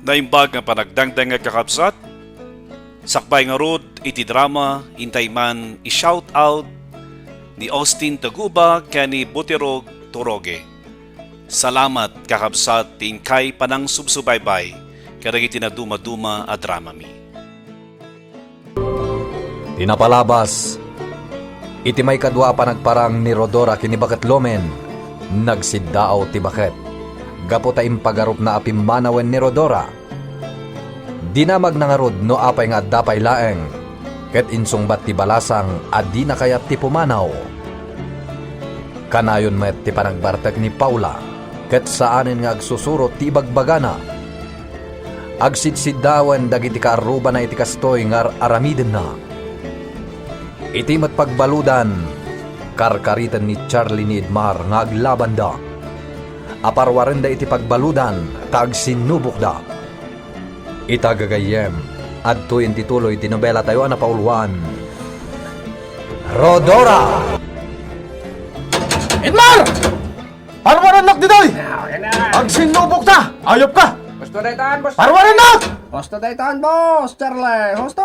Naimbag nga panagdangdang nga kakabsat, sakbay nga rod iti drama, intay man i-shout out ni Austin Taguba kani Butirog Turoge. Salamat kakabsat ting kay panang subsubaybay karagi tinaduma-duma a drama mi. Tinapalabas, iti may kadwa pa nagparang ni Rodora kinibakat lomen, nagsiddaaw ti baket. Gapo ta impagarup na apimanawen ni Rodora. Dinamag na nga rod no apay nga dapay laeng, ket insungbat ti balasang adi na kayat ti pumanaw. Kanayon met ti panagbartek ni Paula, ket saanin nga agsusuro ti bagbagana. Agsidsidawan dagiti kaaruba na iti kastoy nga aramiden na. Iti mat pagbaludan, karkaritan ni Charlie ni Edmar nga aglaban da. Aparwaren da iti pagbaludan, kag sinubok da. Itagagayem, adto yung tituloy tinobela tayo na pauluan. Rodora! Edmar! Parwaranak ditoy! Ang sinubok ta! Ayop ka! Gusto daytan, boss. Parwaranak! Gusto daytan, boss. Charlie, gusto.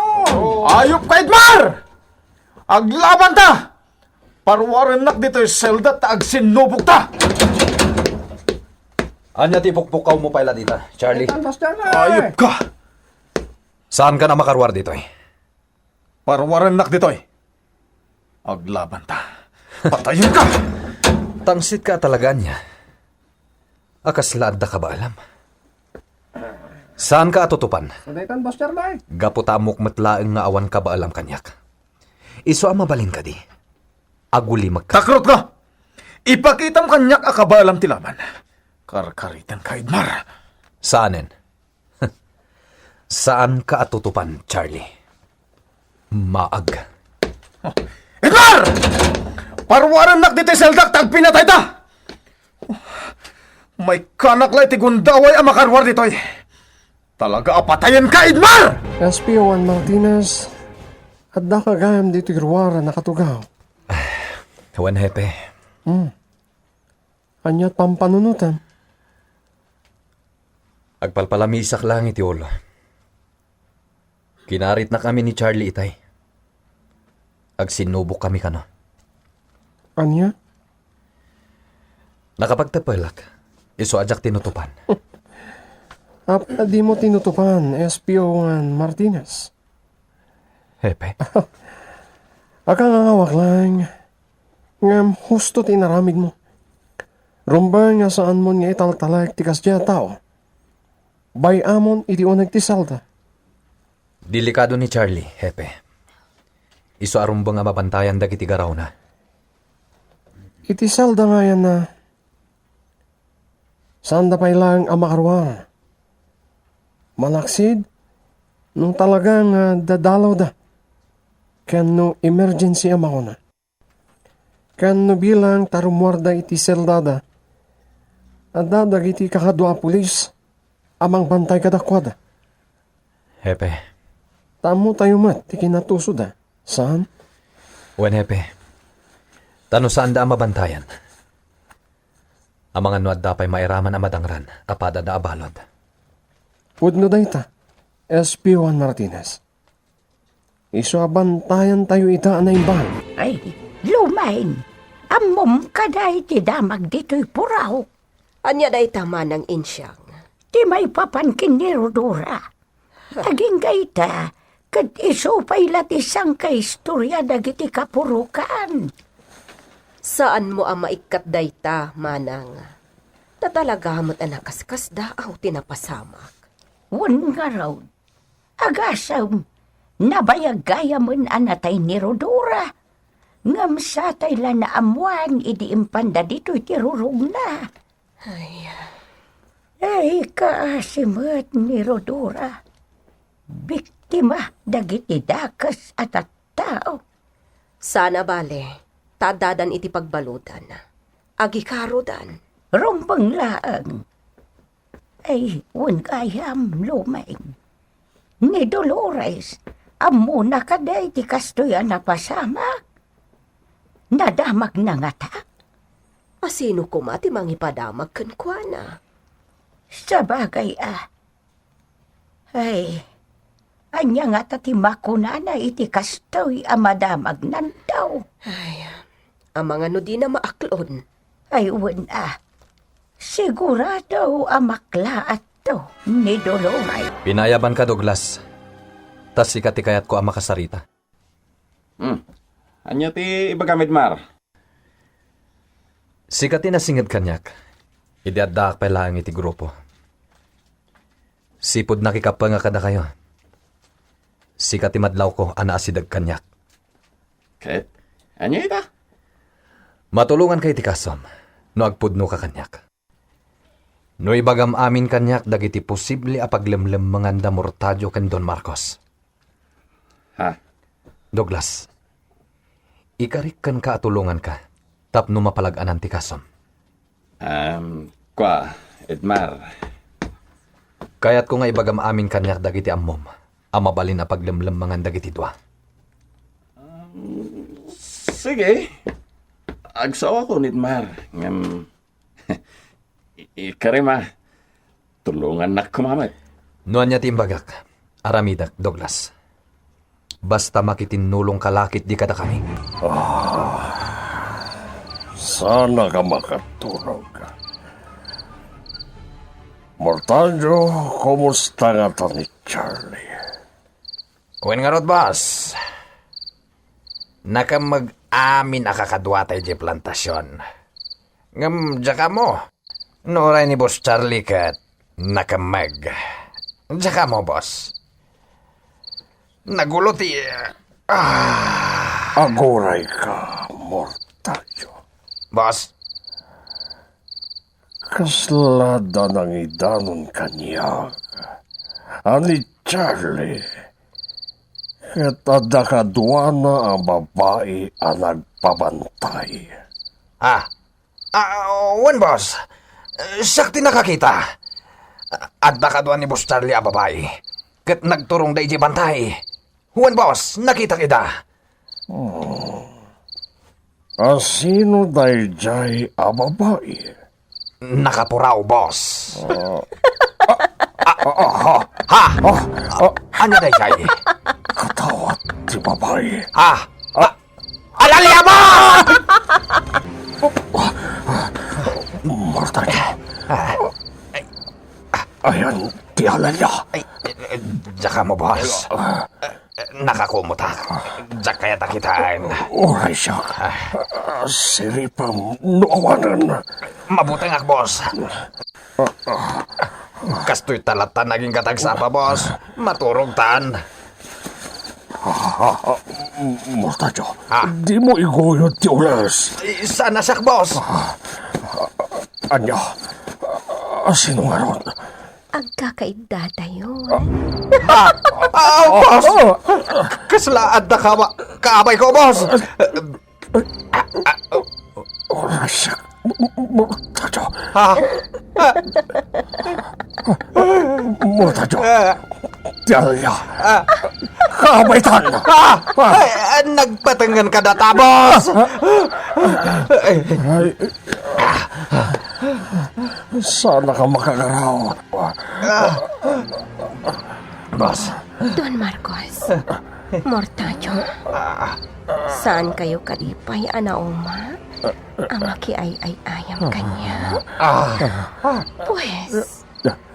Ayop ka, Edmar! Aglaban ta! Parwaranak ditoy selda ta ag sinubok ta! Anya ti pukpukaw mo pala dita, Charlie? Daytan, boss Charlie. Ayop ka! Saan ka na makarwar dito eh? Parwaranak ditoy. Aglaban ta. Patayin ka! Tangsit ka talaga niya. Akaslaad da ka ba alam? Saan ka atutupan? Gusto daytan, boss Charlie. Gaputamok matlaeng nga awan ka ba alam kanyak? Iso ang mabalin ka di. Aguli magka. Takrot ka! Ipakitam kanyak akabalam tilaman. Karkaritan ka, Edmar. Saanin? Saan ka atutupan, Charlie? Maag. Edmar! Parwaranak ditoy seldak tag pinatay ta! May kanak lay ti gundaway ang makarwar ditoy. Talaga apatayan ka, Edmar! SPO1 Martinez. At da kagayam dito irwara nakatugaw. Kawan hepe. Anyat pampanunutan. Agpalpalamisak lang iti ulo. Kinarit na kami ni Charlie itay. Agsinubok kami ka na. Anya? Nakapagtapalak. Iso ajak tinutupan. Di mo tinutupan, SPO1 Martinez. Hepe. Aka nga ngawak lang. Ngam husto tinaramid mo. Rumba nga saan mo nga italtalak tikas dya tao. Bay amon iti unag tisalda. Delikado ni Charlie, hepe. Iso arumbo nga mabantayan dagiti garaw na. Iti salda nga yan na saan da pa'y lang ang makarwar. Malaksid nung talagang dadalaw da. Kan no emergency ang makuna. Kan no bilang tarumwarda iti selda da. At dadag iti kakadwa pulis amang bantay kadakwada. Hepe. Tamo tayo mat, ti kinatuso da. Saan? Wen hepe. Tano saan da ang mabantayan? Ang mga nuad dapay mairaman ang madangran, apada da abalod. Pudno dayta, SP1 Martinez. Iso abantayan tayo ita na imbang. Ay, lumain. Amom ka dahi ti damag dito'y puraw. Anya day tama ng insyang. Ti may papankin ni Rodora. Naging gaita, kad iso pa'y latisang ka istorya dagiti kapurukan. Saan mo ang maikat day ta, manang? Na talaga mo't anakaskas daaw tinapasamak. Wan nga raw. Agasam, nabayagaya mon anatay ni Rodora. Ngam sa tayla na amuan, idi impanda dito'y tirurog na. Ay, kaasimat ni Rodora. Biktima dagiti dakas at tao. Sana bale, tadadan iti pagbalutan. Agikarodan. Rumbang laang. Ay, wan kayam lumaing. Ni Dolores, amo na kaday ti kastoyan na pasamak. Nadamag na nga ta. Asino ko mati mangipadamag kan kwa na? Sa bagay Ay, anya nga tatimako na iti kastoy amadamag nandaw. Ay, ang mga no di na maaklon. Ay, wala. Sigurado amakla at to ni Doloray. Pinayaban ka, Douglas. Tas sikat kayat ko ang makasarita. Anya ti ibagamit mar. Sikat na singid kanyak. Idiaddaak pa lang iti grupo. Sipod nakikapa nga kada kayo. Sikat madlaw ko ana asidag kanyak. Ket, anya ita? Matulungan kay ti kasom. No agpudno ka kanyak. No ibagam amin kanyak dagiti posible a paglemlem manganda mortadyo ken Don Marcos. Ha? Douglas, ikarik kan ka atulungan ka. Tapno mapalag-anan ti kasom. Kwa, Edmar. Kaya't ko nga ibagam amin kanyak dagiti ammom. Amabalin na paglemlem mangan dagiti dua. Sige. Agsawa ko, Edmar. Ikarima. Tulungan na kumamat. Nuan niya timbagak. Aramidak, Douglas. Basta makitinulong kalakit di kada kami. Sana ka makatulog. Mortalyo, kumusta nga ta ni Charlie? Kuwen nga rod, boss. Nakamag-amin akakadwa tayo di plantasyon. Ngam, dyan mo. Noray ni Boss Charlie kat nakamag. Dyan mo, boss. Nagulot Aguray ka, Mortalyo. Boss, Kaslada ng idanon kanyag. Ani Charlie. Ket adakadwa na ang babae ang nagpabantay. wan, boss. Sakti nakakita. At nakadwa ni Boss Charlie a babae. Kat nagturong da iti bantay. Wan, boss, nakita kita. Sino dayjay a babae? Nakapuraw, boss. Anya day jay? Katawat ti babae. Alalya mo! Mortalyo. Ayan, ti alalya. Diyaka mo, boss. Nakakumuta. Diyak kaya takitaan. Oray siya. Siripang nuawanan. Mabuti nga, boss. Kastoy talatan naging katagsapa, boss. Maturog tan. Mortalyo, di mo iguyod ti ulas. Sana sak, boss. Anya, sino nga ron? Agkakaida tayo. Boss! Kaslaad na kaabay ko, boss. Oray siya. Mortalyo. Mortalyo. Ti alalya. Kabaitan. Nagpatangan ka data, boss. Sana ka makagaraw. Boss. Don Marcos, Mortalyo, saan kayo kalipay, anauma? Amaki ay ayam kanya. Pues,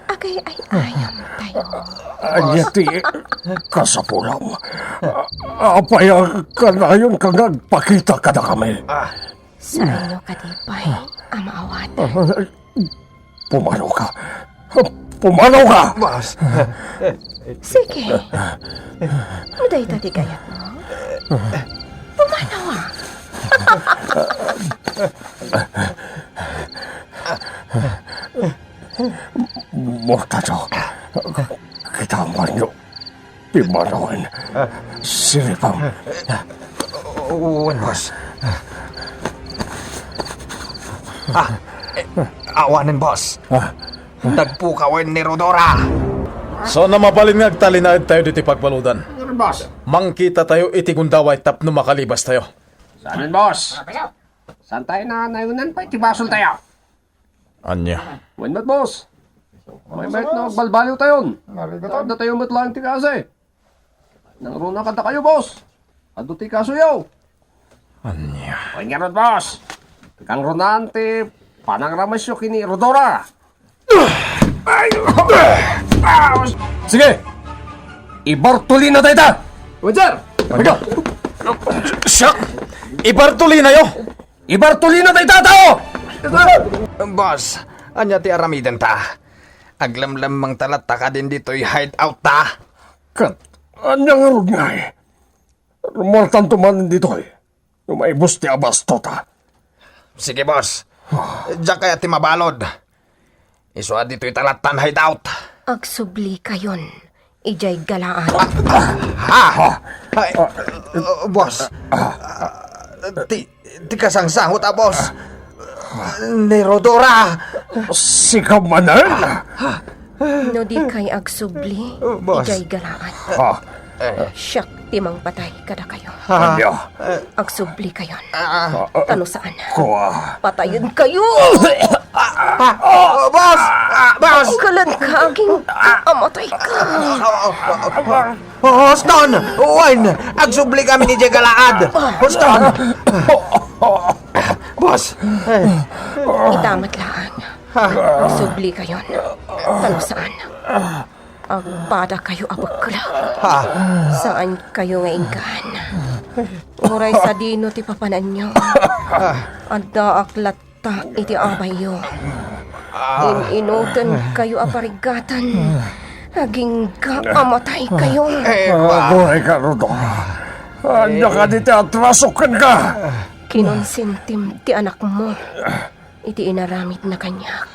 agay ay ayam tayo. Anya ti kasapulam. Apaya ka na yun kang nagpakita ka na kami. Saan nyo kalipay, amaawatan? Pumanaw ka. Pumanaw ka! Boss. Sige. Muday tati gayat mo. Pumanaw ah. Mortalyo, kita man nyo. Pimanawin. Siripang. Wan, boss. Awanin, boss. Nagpukawan ni Rodora. So na mapalin nga agtalinaid tayo dito pagbaludan. Boss. Mangkita tayo iti gundaway tapno makalibas tayo. Saan, boss? Saan tayo na nayunan pa? Itibasol tayo. Anya. When not, boss? May mayat na magbalbaliw tayon. Narigatan. Ada tayo matlang ti kasi. Nangruna kanta kayo, boss. Ado ti kaso yaw. Anya. Ay nga ron, boss. Kang runan ti panangramasyo kini Rodora. Sige! Ibartuli na tayo ta! Wajar! Ano? Siya! Ibartuli na yo! Ibartuli na tayo ta, tao! Boss, anya ti aramidan ta. Aglamlam mang talata ka din dito'y hideout ta. Kat, anya nga ron nga eh. Rumartan tumanin dito eh. Umaibos ti abasto ta. Sige, boss. Diyan kaya ti mabalod. Iswa dito'y talatan hideout. Agsubli kayon, ijay galaan. Ay, boss. Ti kasangsangot boss. Ni Rodora. Sikap manan! No di kay agsubli, Boss. ijay galaan. Ha? Siyak timang patay kada kayo. Anya? Agsubli kayon. Tano saan? Kuha. Patayin kayo! Boss! Boss! Kalan kaging amatay ka. Hoston! Wine! Agsubli kami ni Jagalaad! Hoston! Boss! Itamat laan. Agsubli kayon. Tano saan? Agpada kayo abagkala. Saan kayo nga inggan? Muray sa dino ti papanan nyo. Adda aklat ta iti abayo. Inutan kayo aparigatan. Naging kaamatay kayo. Mabuhay ka, Rodora. Anya ka dito at rasukan ka. Kinonsintim ti anak mo. Iti inaramit na kanya.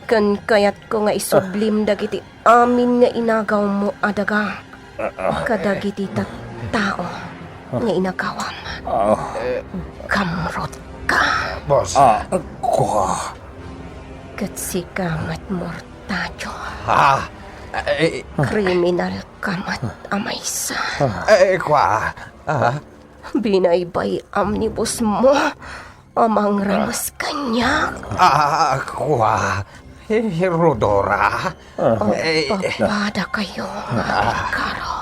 Kan kayat ko nga isublim dagiti amin nga inagaw mo adaga. Kadagiti tao nga inagawam. Kamrot ka. Boss! Kuha. Katsi kamat mortadyo. Kriminal kamat amaysa. Kwa? Binaybay amnibus mo. Amang ramas kanya. Kwa? Rodora? Papada kayo. Karo.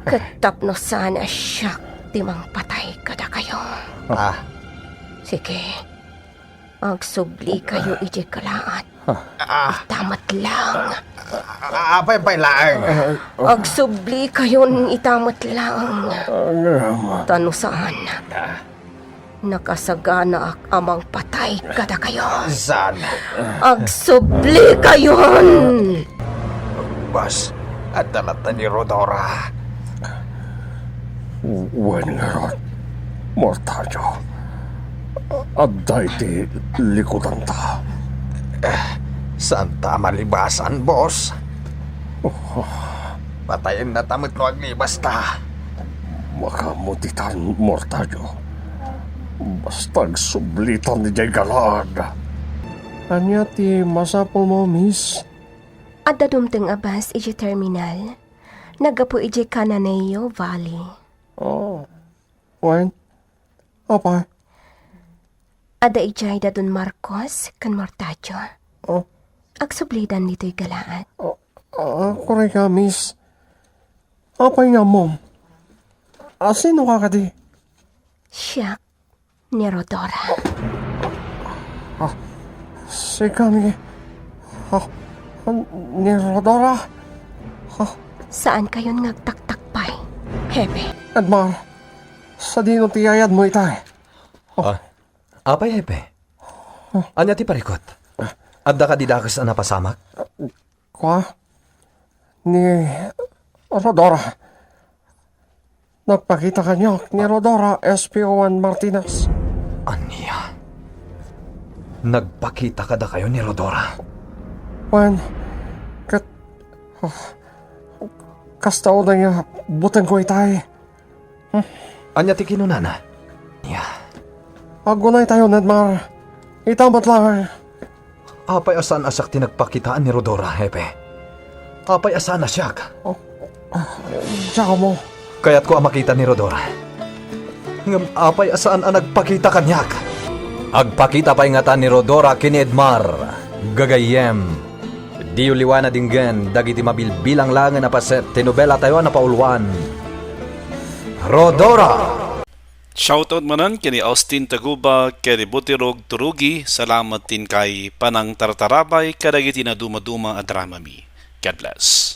Katap no sana siya timang patay kada kayo. Sige. Agsubli kayo iti kalaan. Itamat lang. Apay lang. Agsubli kayo itamat lang. Tano saan? Nakasagana amang patay kada kayo. Saan? Agsubli kayon! Boss, at talata ni Rodora. Wen nga ron. Mortadyo. Adday ti likutan ta. Saan ta malibasan, boss? Patayin na tamit no aglibas ta. Makamutitan, Mortadyo. Bastag sublitan ni Jay Galad. Anya ti masapol mo, miss? Adda dumteng abas iji terminal. Nagapo iji Cananeo Valley. Oh. Wen? Apa? Ada ijay dadun Marcos kan Mortadyo. Oh. Agsublidan dito'y galaat. Kuray ka, miss. Apay nga, mom. Sino ka kadi? Siya ni Rodora. Si kami. Ni Rodora. Saan kayon ngagtaktakpay? Hepe. Edmar, sa dino tiyayad mo itay. Apay, hepe. Anya ti parikot? Adda ka didakas na napasamak? Kwa? Ni Rodora. Nagpakita kanya ni Rodora SPO1 Martinez. Anya? Nagpakita ka da kayo ni Rodora? Wen, kastao na niya butang ko itay. Anya ti kinunana? Nya. Agunay tayo, Nedmar. Itamot lang. Apay asan asak ti nagpakitaan ni Rodora, hepe? Apay asan asyak? Tsaka mo. Kaya't ko ang makita ni Rodora. Ngam apay asaan ang nagpakita kanyak. Agpakita pa'y ngata ni Rodora kini Edmar Gagayem, di uliwana dinggen, dagiti mabilbilang langan na paset, tinobela tayo na pauluan. Rodora! Shoutout manan kini Austin Taguba, kini Butirog Turugi, salamat din kay Panang Tartarabay, kadagiti na dumaduma at dramami. God bless.